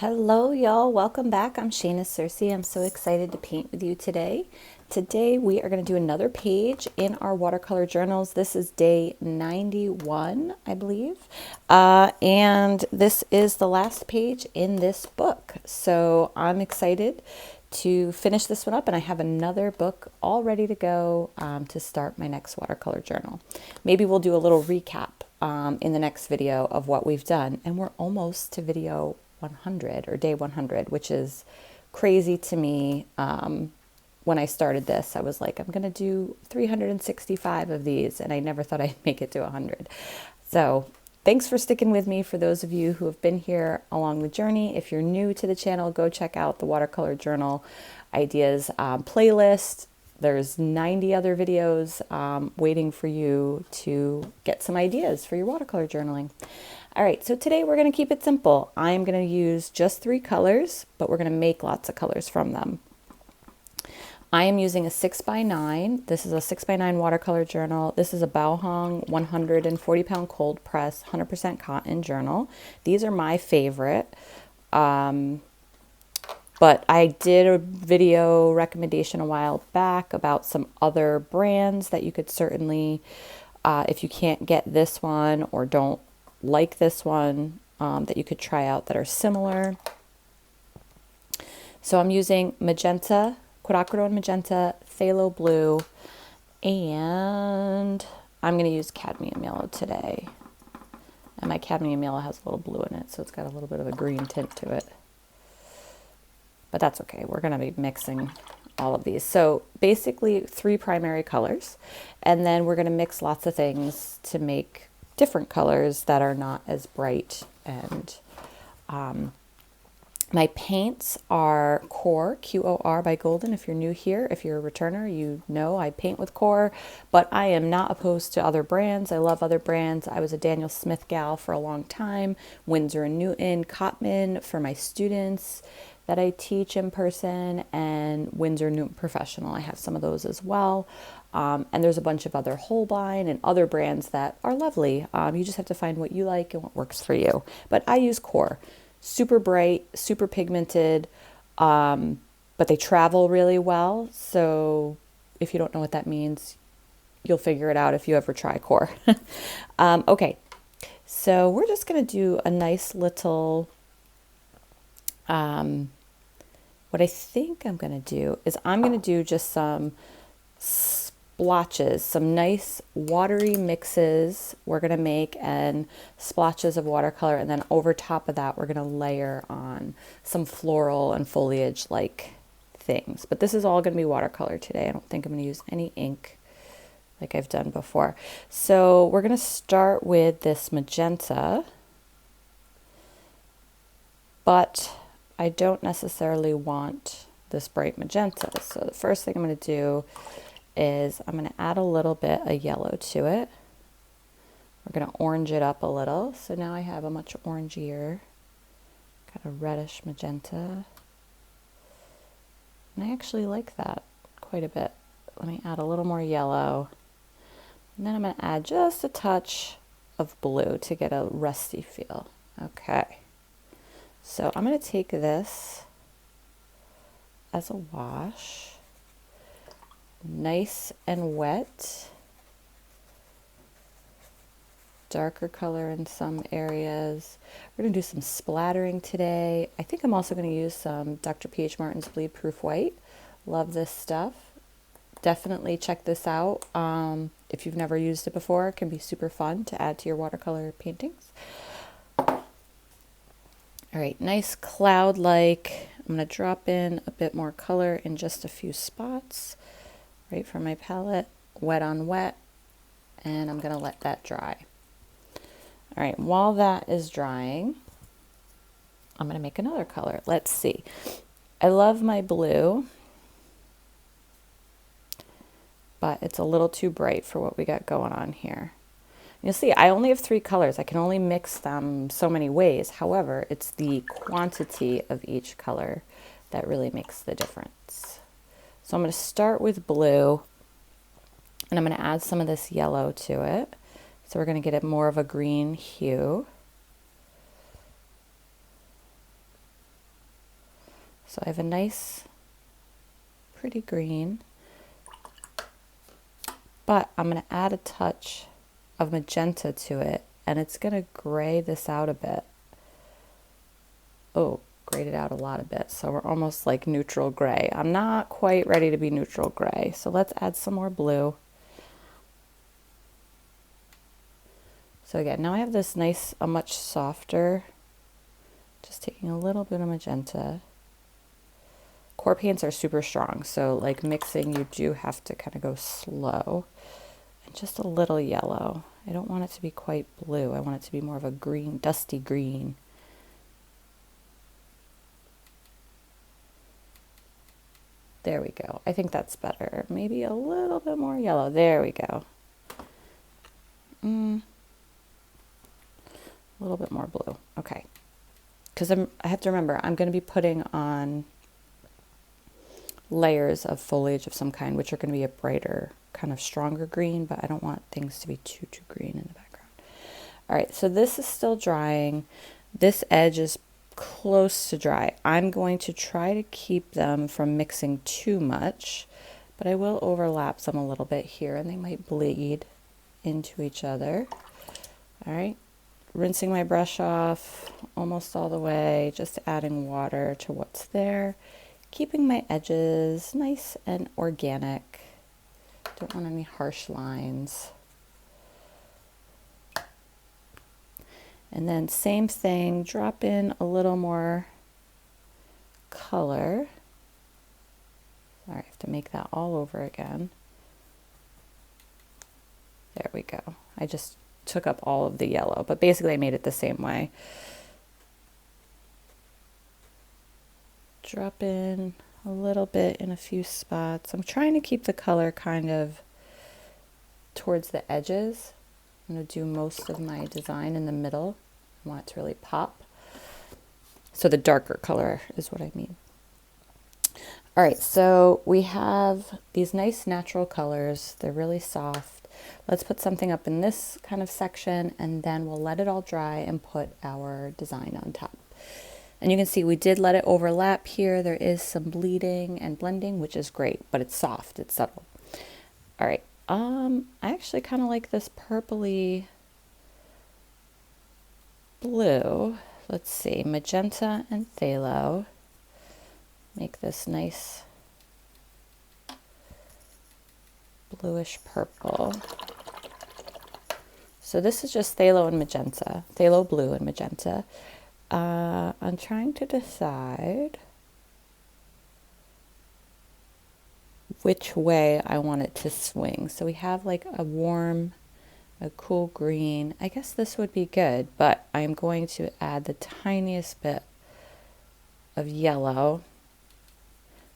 Hello y'all, welcome back. I'm Shayna Cersei. I'm so excited to paint with you today. Today we are going to do another page in our watercolor journals. This is day 91, I believe. And this is the last page in this book. So I'm excited to finish this one up, and I have another book all ready to go to start my next watercolor journal. Maybe we'll do a little recap in the next video of what we've done, and we're almost to video 100 or day 100, which is crazy to me. When I started this, I was like, I'm going to do 365 of these, and I never thought I'd make it to 100. So thanks for sticking with me. For those of you who have been here along the journey, if you're new to the channel, go check out the Watercolor Journal Ideas playlist. There's 90 other videos waiting for you to get some ideas for your watercolor journaling. All right, so today we're going to keep it simple. I'm going to use just 3 colors, but we're going to make lots of colors from them. I am using a 6x9. This is a 6x9 watercolor journal. This is a Bauhong 140-pound cold press, 100% cotton journal. These are my favorite. But I did a video recommendation a while back about some other brands that you could certainly, if you can't get this one or don't like this one, that you could try out that are similar. So I'm using Magenta, Quinacridone Magenta, Phthalo Blue, and I'm going to use Cadmium Yellow today. And my Cadmium Yellow has a little blue in it, so it's got a little bit of a green tint to it. But that's okay. We're going to be mixing all of these. So basically 3 primary colors, and then we're going to mix lots of things to make different colors that are not as bright. And my paints are Core, Q-O-R by Golden. If you're new here, if you're a returner, you know I paint with Core, but I am not opposed to other brands. I love other brands. I was a Daniel Smith gal for a long time, Winsor & Newton, Cotman for my students that I teach in person, and Winsor & Newton Professional. I have some of those as well. And there's a bunch of other Holbein and other brands that are lovely. You just have to find what you like and what works for you. But I use Core. Super bright, super pigmented, but they travel really well. So if you don't know what that means, you'll figure it out if you ever try Core. Okay, so we're just going to do a nice little, what I think I'm going to do is I'm going to do just some splotches, some nice watery mixes we're going to make, and splotches of watercolor, and then over top of that we're going to layer on some floral and foliage like things. But this is all going to be watercolor today. I don't think I'm going to use any ink like I've done before. So we're going to start with this magenta, but I don't necessarily want this bright magenta. So the first thing I'm going to do is I'm going to add a little bit of yellow to it. We're going to orange it up a little. So now I have a much orangier, kind of reddish magenta. And I actually like that quite a bit. Let me add a little more yellow. And then I'm going to add just a touch of blue to get a rusty feel. Okay. So I'm going to take this as a wash. Nice and wet, darker color in some areas. We're going to do some splattering today. I think I'm also going to use some Dr. P.H. Martin's Bleed Proof White. Love this stuff. Definitely check this out. If you've never used it before, it can be super fun to add to your watercolor paintings. All right, nice cloud-like. I'm going to drop in a bit more color in just a few spots. Right from my palette, wet on wet, and I'm going to let that dry. All right, while that is drying, I'm going to make another color. Let's see. I love my blue, but it's a little too bright for what we got going on here. You'll see, I only have 3 colors. I can only mix them so many ways. However, it's the quantity of each color that really makes the difference. So I'm going to start with blue, and I'm going to add some of this yellow to it. So we're going to get it more of a green hue. So I have a nice, pretty green, but I'm going to add a touch of magenta to it, and it's going to gray this out a bit. Oh, grayed it out a lot a bit. So we're almost like neutral gray. I'm not quite ready to be neutral gray. So let's add some more blue. So again, now I have this nice, a much softer, just taking a little bit of magenta. Core paints are super strong, so like mixing, you do have to kind of go slow. And just a little yellow. I don't want it to be quite blue. I want it to be more of a green, dusty green. There we go. I think that's better. Maybe a little bit more yellow. There we go. A little bit more blue. Okay. Because I have to remember, I'm going to be putting on layers of foliage of some kind, which are going to be a brighter, kind of stronger green, but I don't want things to be too green in the background. All right, so this is still drying. This edge is close to dry. I'm going to try to keep them from mixing too much, but I will overlap some a little bit here, and they might bleed into each other. All right, rinsing my brush off almost all the way, just adding water to what's there. Keeping my edges nice and organic. Don't want any harsh lines. And then same thing, drop in a little more color. Sorry, I have to make that all over again. There we go. I just took up all of the yellow, but basically I made it the same way. Drop in a little bit in a few spots. I'm trying to keep the color kind of towards the edges. I'm going to do most of my design in the middle. I want it to really pop. So the darker color is what I mean. All right, so we have these nice natural colors. They're really soft. Let's put something up in this kind of section, and then we'll let it all dry and put our design on top. And you can see we did let it overlap here. There is some bleeding and blending, which is great, but it's soft, it's subtle. All right, I actually kind of like this purpley blue. Let's see, magenta and phthalo. Make this nice bluish purple. So this is just phthalo and magenta, phthalo blue and magenta. I'm trying to decide which way I want it to swing. So we have like a warm, a cool green. I guess this would be good, but I'm going to add the tiniest bit of yellow,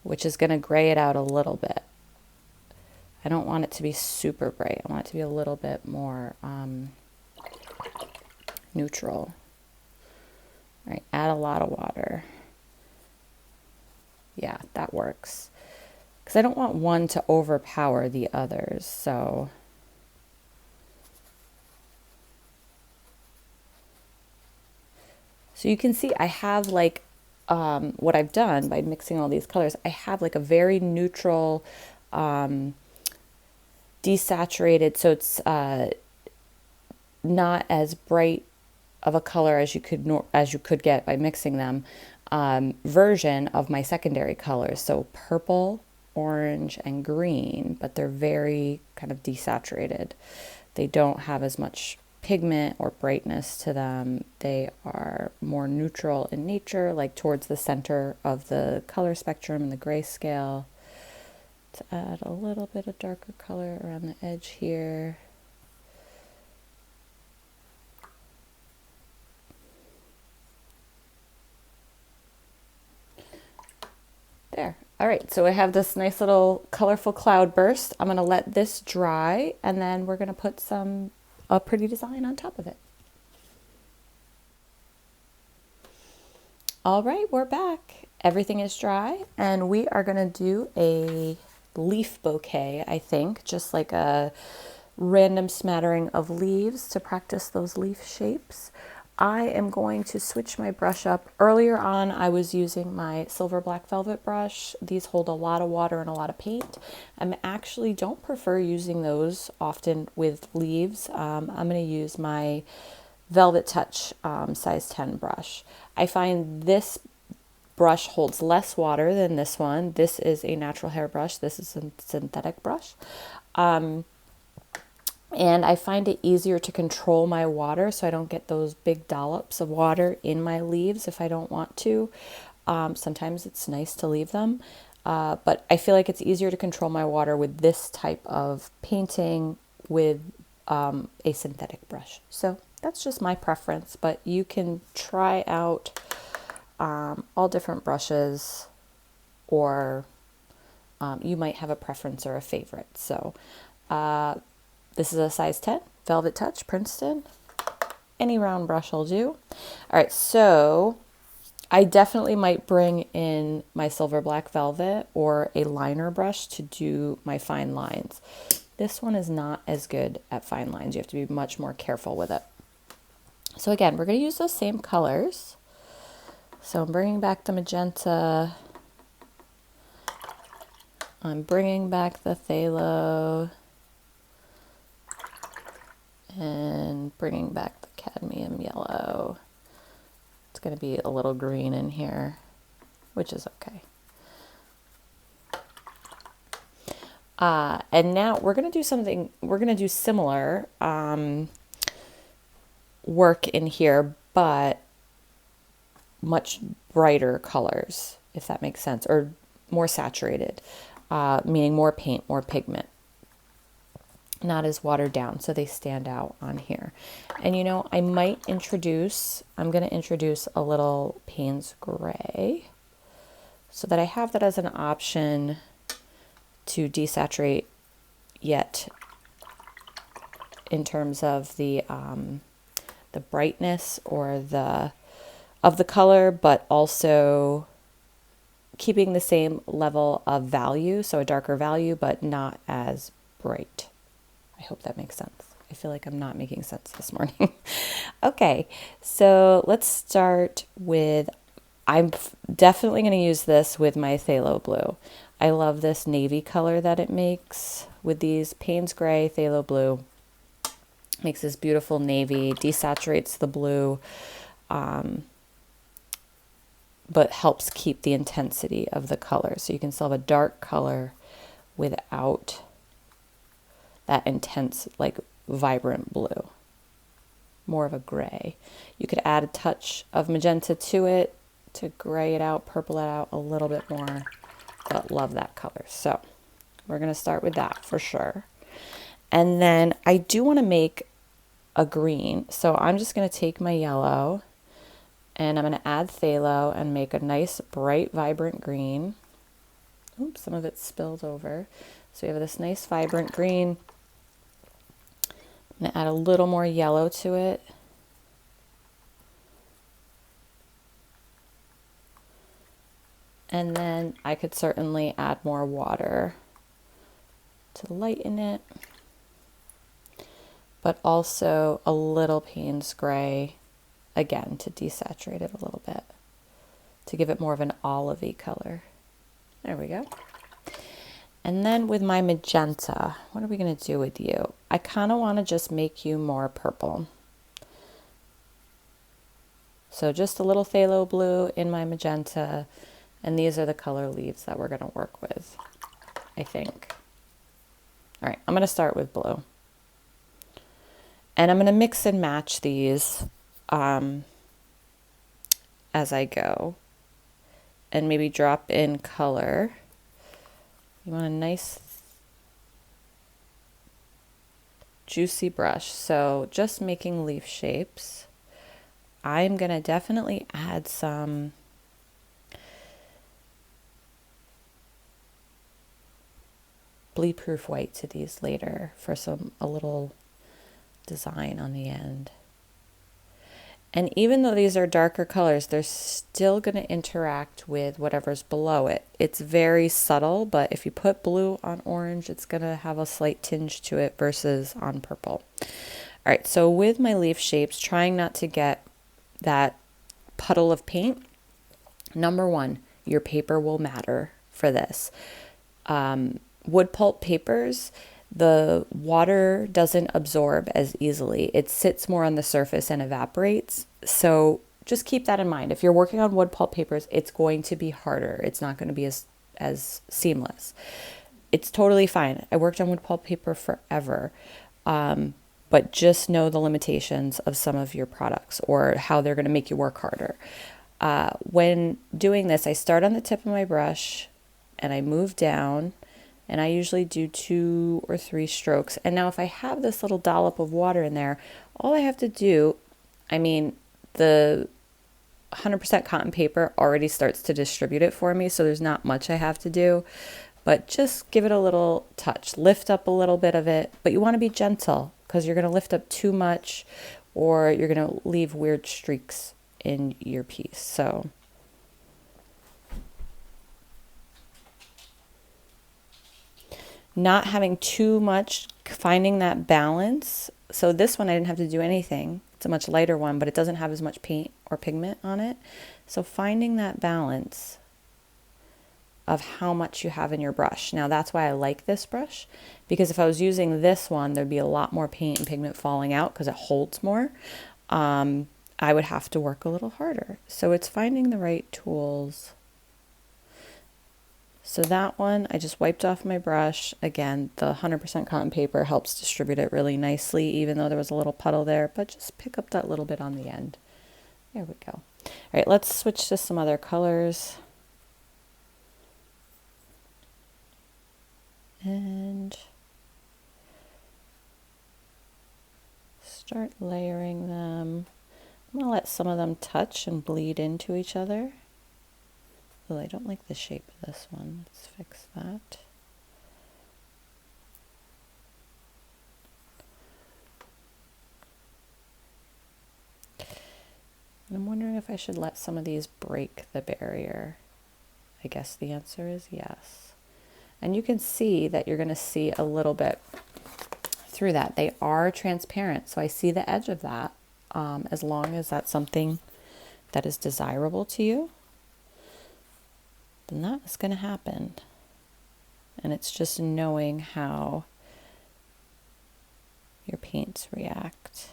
which is going to gray it out a little bit. I don't want it to be super bright. I want it to be a little bit more neutral. All right, add a lot of water. Yeah, that works. Because I don't want one to overpower the others, so. So you can see I have like, what I've done by mixing all these colors, I have like a very neutral, desaturated, so it's not as bright of a color as you could get by mixing them, version of my secondary colors. So purple, orange, and green, but they're very kind of desaturated. They don't have as much pigment or brightness to them. They are more neutral in nature, like towards the center of the color spectrum and the grayscale. To add a little bit of darker color around the edge here. There. All right, so I have this nice little colorful cloud burst. I'm going to let this dry, and then we're going to put a pretty design on top of it. All right, we're back. Everything is dry, and we are going to do a leaf bouquet, I think, just like a random smattering of leaves to practice those leaf shapes. I am going to switch my brush up. Earlier on, I was using my silver black velvet brush. These hold a lot of water and a lot of paint. I actually don't prefer using those often with leaves. I'm going to use my Velvet Touch size 10 brush. I find this brush holds less water than this one. This is a natural hair brush. This is a synthetic brush. And I find it easier to control my water so I don't get those big dollops of water in my leaves if I don't want to. Sometimes it's nice to leave them, but I feel like it's easier to control my water with this type of painting with a synthetic brush. So that's just my preference, but you can try out all different brushes, or you might have a preference or a favorite. So this is a size 10, Velvet Touch, Princeton. Any round brush will do. All right, so I definitely might bring in my silver black velvet or a liner brush to do my fine lines. This one is not as good at fine lines. You have to be much more careful with it. So again, we're going to use those same colors. So I'm bringing back the magenta. I'm bringing back the phthalo. And bringing back the cadmium yellow. It's going to be a little green in here, which is okay. And now we're going to do something, we're going to do similar work in here, but much brighter colors, if that makes sense, or more saturated, meaning more paint, more pigment. Not as watered down, so they stand out on here. And you know, I might introduce, I'm going to introduce a little Payne's gray so that I have that as an option to desaturate yet in terms of the brightness or of the color, but also keeping the same level of value, so a darker value, but not as bright. I hope that makes sense. I feel like I'm not making sense this morning. Okay, so let's start with, I'm definitely going to use this with my phthalo blue. I love this navy color that it makes with these Payne's gray, phthalo blue. Makes this beautiful navy, desaturates the blue, but helps keep the intensity of the color. So you can still have a dark color without that intense, like vibrant blue, more of a gray. You could add a touch of magenta to it to gray it out, purple it out a little bit more, but love that color. So we're going to start with that for sure. And then I do want to make a green. So I'm just going to take my yellow and I'm going to add phthalo and make a nice bright, vibrant green. Oops, some of it spilled over. So we have this nice vibrant green. I'm going to add a little more yellow to it. And then I could certainly add more water to lighten it, but also a little Payne's gray, again, to desaturate it a little bit, to give it more of an olivey color. There we go. And then with my magenta, what are we going to do with you? I kind of want to just make you more purple. So just a little phthalo blue in my magenta, and these are the color leaves that we're going to work with, I think. All right, I'm going to start with blue. And I'm going to mix and match these as I go, and maybe drop in color. You want a nice juicy brush. So just making leaf shapes. I'm going to definitely add some bleed-proof white to these later for a little design on the end. And even though these are darker colors, they're still going to interact with whatever's below it. It's very subtle, but if you put blue on orange, it's going to have a slight tinge to it versus on purple. All right, so with my leaf shapes, trying not to get that puddle of paint, number one, your paper will matter for this. Wood pulp papers, the water doesn't absorb as easily. It sits more on the surface and evaporates. So just keep that in mind. If you're working on wood pulp papers, it's going to be harder. It's not going to be as seamless. It's totally fine. I worked on wood pulp paper forever. But just know the limitations of some of your products or how they're going to make you work harder. When doing this, I start on the tip of my brush and I move down, and I usually do 2 or 3 strokes. And now if I have this little dollop of water in there, all I have to do, the 100% cotton paper already starts to distribute it for me, so there's not much I have to do. But just give it a little touch, lift up a little bit of it, but you want to be gentle because you're going to lift up too much or you're going to leave weird streaks in your piece. So not having too much, finding that balance. So this one I didn't have to do anything. It's a much lighter one, but it doesn't have as much paint or pigment on it. So finding that balance of how much you have in your brush. Now that's why I like this brush, because if I was using this one, there'd be a lot more paint and pigment falling out because it holds more. I would have to work a little harder. So it's finding the right tools. So that one, I just wiped off my brush. Again, the 100% cotton paper helps distribute it really nicely, even though there was a little puddle there, but just pick up that little bit on the end. There we go. All right, let's switch to some other colors. And start layering them. I'm going to let some of them touch and bleed into each other. Oh, I don't like the shape of this one. Let's fix that. And I'm wondering if I should let some of these break the barrier. I guess the answer is yes. And you can see that you're going to see a little bit through that. They are transparent, so I see the edge of that. As long as that's something that is desirable to you, then that is going to happen. And it's just knowing how your paints react.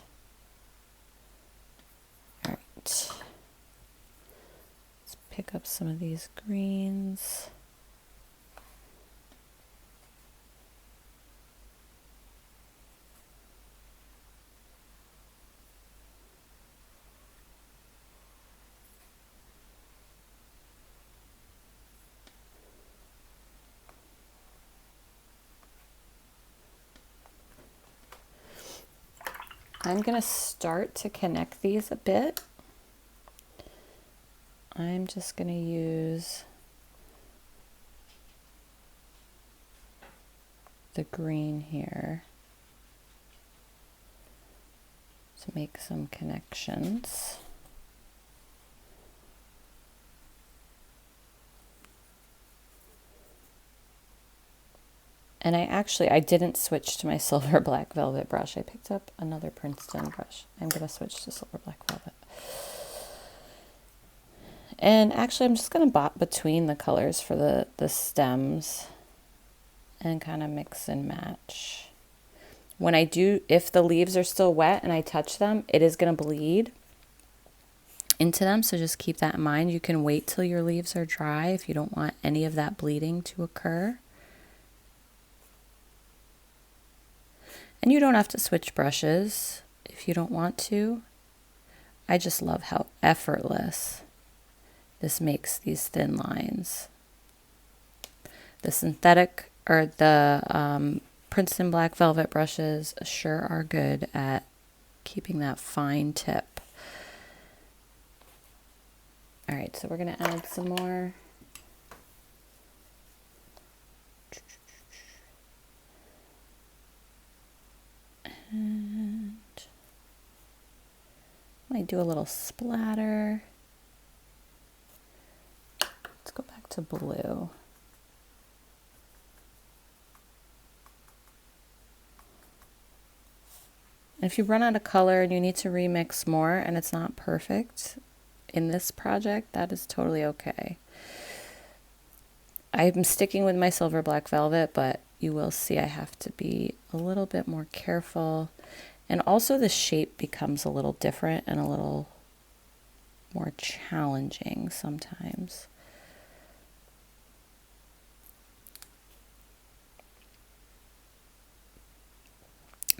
All right. Let's pick up some of these greens. I'm going to start to connect these a bit. I'm just going to use the green here to make some connections. And I didn't switch to my silver black velvet brush. I picked up another Princeton brush. I'm going to switch to silver black velvet. And actually, I'm just going to bop between the colors for the stems and kind of mix and match. When I do, if the leaves are still wet and I touch them, it is going to bleed into them. So just keep that in mind. You can wait till your leaves are dry if you don't want any of that bleeding to occur. And you don't have to switch brushes if you don't want to. I just love how effortless this makes these thin lines. The synthetic or the Princeton Black Velvet brushes sure are good at keeping that fine tip. All right, so we're going to add some more. And I might do a little splatter. Let's go back to blue. If you run out of color and you need to remix more and it's not perfect in this project, that is totally okay. I'm sticking with my silver black velvet, but you will see I have to be a little bit more careful. And also the shape becomes a little different and a little more challenging sometimes.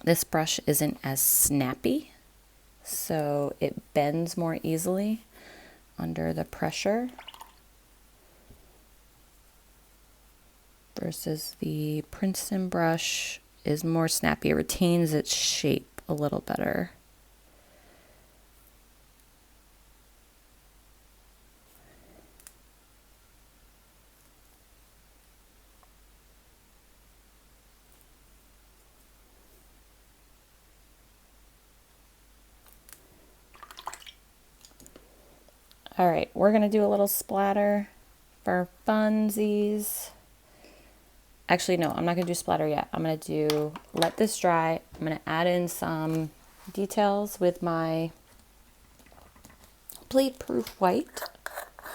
This brush isn't as snappy, so it bends more easily under the pressure versus the Princeton brush is more snappy. It retains its shape a little better. All right, we're gonna do a little splatter for funsies. Actually, no, I'm not gonna do splatter yet. I'm gonna do, let this dry. I'm gonna add in some details with my bleed proof white. All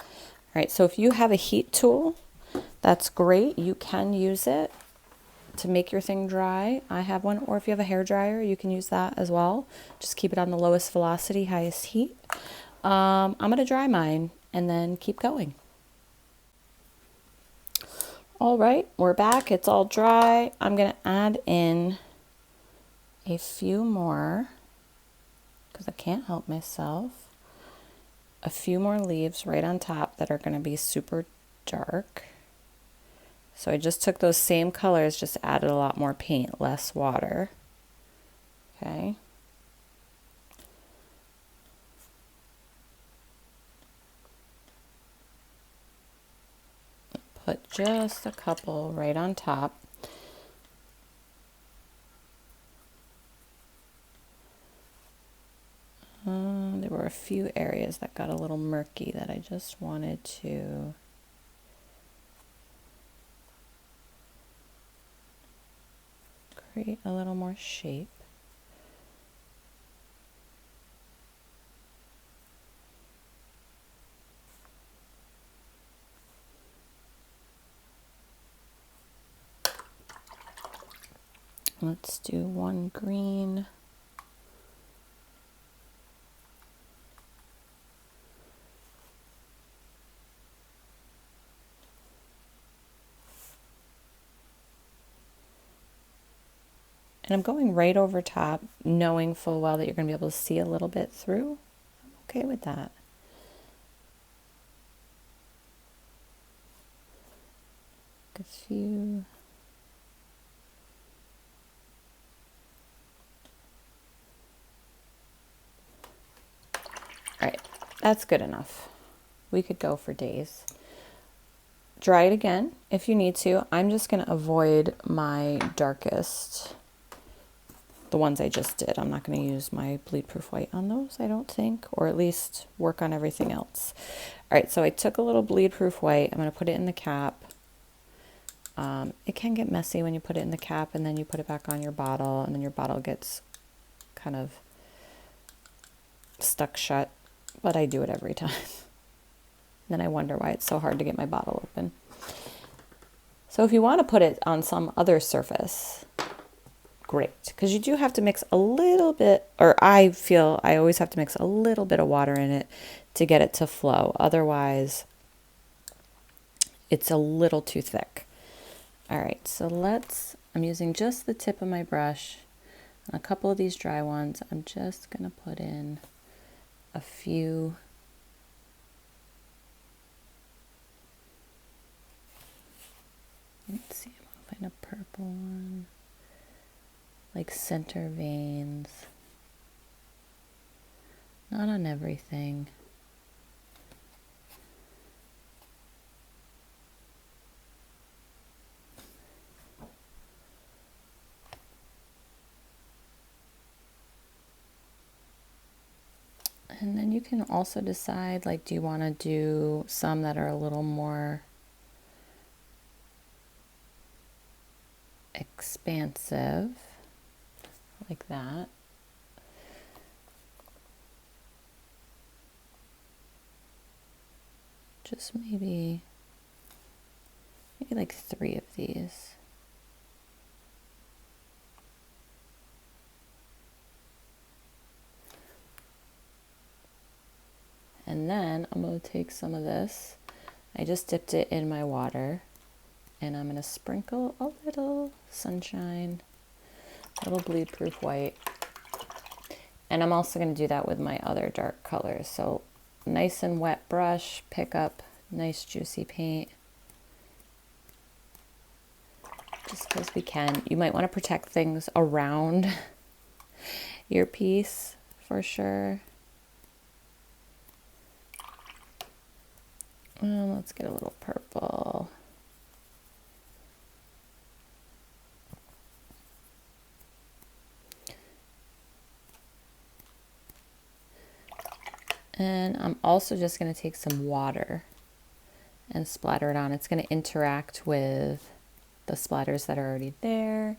right, so if you have a heat tool, that's great. You can use it to make your thing dry. I have one, or if you have a hair dryer, you can use that as well. Just keep it on the lowest velocity, highest heat. I'm gonna dry mine and then keep going. All right, we're back. It's all dry. I'm gonna add in a few more, because I can't help myself, a few more leaves right on top that are gonna be super dark. So I just took those same colors, just added a lot more paint, less water. Okay. Put just a couple right on top. There were a few areas that got a little murky that I just wanted to create a little more shape. Let's do one green. And I'm going right over top, knowing full well that you're going to be able to see a little bit through. I'm okay with that. A few. All right, that's good enough. We could go for days. Dry it again if you need to. I'm just going to avoid my darkest, the ones I just did. I'm not going to use my bleed proof white on those, I don't think, or at least work on everything else. All right, so I took a little bleed proof white. I'm going to put it in the cap. It can get messy when you put it in the cap and then you put it back on your bottle, and then your bottle gets kind of stuck shut, but I do it every time. Then I wonder why it's so hard to get my bottle open. So if you want to put it on some other surface, great, because you do have to mix a little bit, or I feel I always have to mix a little bit of water in it to get it to flow. Otherwise, it's a little too thick. All right, so I'm using just the tip of my brush on a couple of these dry ones. I'm just going to put in a few. Let's see, I'm going to find a purple one. Like center veins. Not on everything. And then you can also decide, like, do you want to do some that are a little more expansive, like that, just maybe like 3 of these. And then I'm going to take some of this. I just dipped it in my water, and I'm going to sprinkle a little sunshine, a little bleed proof white. And I'm also going to do that with my other dark colors. So nice and wet brush, pick up nice juicy paint. Just because we can. You might want to protect things around your piece for sure. Let's get a little purple. And I'm also just going to take some water and splatter it on. It's going to interact with the splatters that are already there,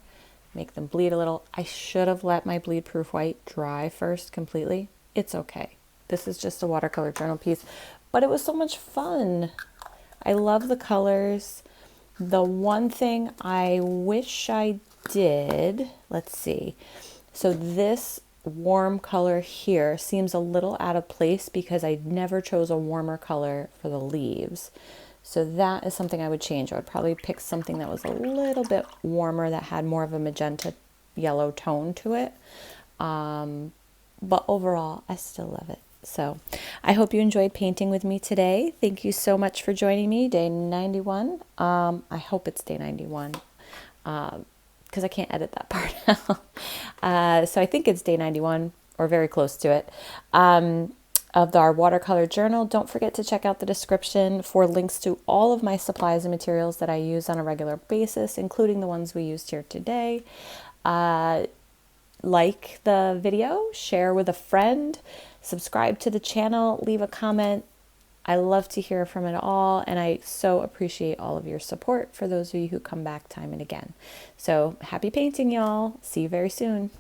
make them bleed a little. I should have let my bleed proof white dry first completely. It's okay. This is just a watercolor journal piece, but it was so much fun. I love the colors. The one thing I wish I did, let's see. So this warm color here seems a little out of place because I never chose a warmer color for the leaves. So that is something I would change. I would probably pick something that was a little bit warmer, that had more of a magenta yellow tone to it. But overall, I still love it. So I hope you enjoyed painting with me today. Thank you so much for joining me. Day 91. I hope it's day 91 because I can't edit that part out. So I think it's day 91 or very close to it. Of our watercolor journal. Don't forget to check out the description for links to all of my supplies and materials that I use on a regular basis, including the ones we used here today. Like the video, share with a friend, subscribe to the channel, leave a comment. I love to hear from it all, and I so appreciate all of your support for those of you who come back time and again. So happy painting, y'all. See you very soon.